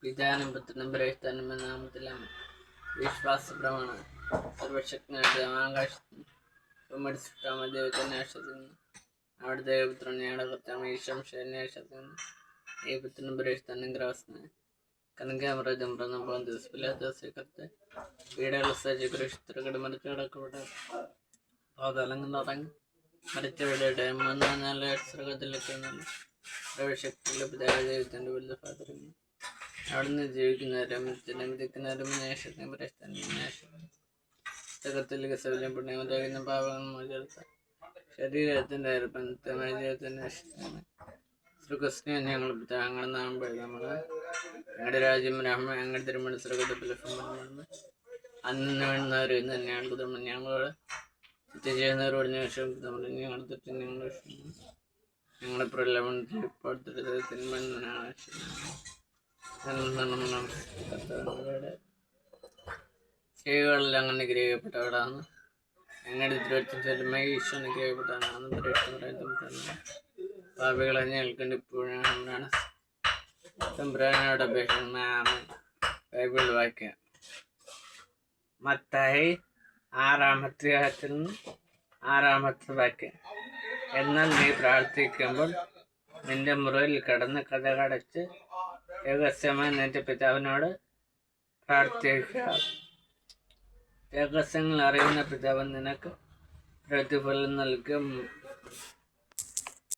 പിതാനും പുത്രനും പരിശുദ്ധാത്മാവിന്റെ നാമത്തിലും വിശ്വാസ പ്രമാണം സർവശക്തനായ ആകാശത്തും ദൈവത്തിനെ ആശ്വസിക്കുന്നു. അവിടെ ദൈവപുത്രൻ ഞങ്ങളുടെ കർത്താവ് ഈശോമിശിഹായെ ആശ്വസിക്കുന്നു. ഈ പുത്രനും പരിശുദ്ധാത്മാവിന്റെ ഗ്രഹസ്ഥനായ കനകാമൃതം പ്രന്നപ്പോൾ ദിവസത്തെ വീടുകൾ സജ്ജ കൃഷിത്തിരകട് മരിച്ചു കിടക്കപ്പെട്ട പാതലങ്ങുന്നിറങ്ങി മരിച്ചവരുടെ 3-4 സ്വർഗത്തിലേക്ക് സർവശക്തിയുള്ള പിതാവ് ദൈവത്തിന്റെ വലുത് ഫാദറിങ് അവിടുന്ന് ജീവിക്കുന്നവരും വിധിക്കുന്നവരും നേഷത്തിനും പുസ്തകത്തിലേക്ക് സൗല്യം പുണ്യമുണ്ടാകുന്ന പാപങ്ങൾ മോചിച്ച ശരീരത്തിന്റെ അർപ്പണമായ ജീവിതത്തിന്റെ നഷ്ടമാണ് ശ്രീകൃഷ്ണൻ ഞങ്ങൾ പിതാങ്ങൾ നാം നമ്മൾ ഞങ്ങളുടെ രാജ്യം രാമ ഞങ്ങളുടെ തിരുമണ സ്വർഗത്തിൽ അന്ന് വേണ്ടുന്നവർ തന്നെയാണ് കുതുമ്പം ഞങ്ങളോട് തെറ്റ് ചെയ്യുന്നവരോട് ശേഷം ഞങ്ങൾ തെറ്റ് ഞങ്ങളുടെ പ്രലോഭനത്തിൽ തിന്മനാണ് ചെയ്യുകളിൽ അങ്ങനെ ഗ്രഹിക്കപ്പെട്ടവരാണ്. ഞങ്ങളുടെ തിരുവനന്തപുരത്തിൽ ഈശോ അനുഗ്രഹിക്കപ്പെട്ടവരാണ്. പാപികളെ ഞങ്ങൾക്ക് ഇപ്പോഴാണ് തമ്പുരാനോട് അപേക്ഷിക്കുന്ന ബൈബിൾ വാക്യം മത്തായി 6-ാമത്തെ വാക്യം. എന്നാൽ നീ പ്രാർത്ഥിക്കുമ്പോൾ നിന്റെ മുറിയിൽ കടന്ന് കതകടച്ച് രഹസ്യമായി നിന്റെ പിതാവിനോട് പ്രാർത്ഥിക്കുക. രഹസ്യങ്ങൾ അറിയുന്ന പിതാവ് നിനക്ക് പ്രതിഫലം നൽകും.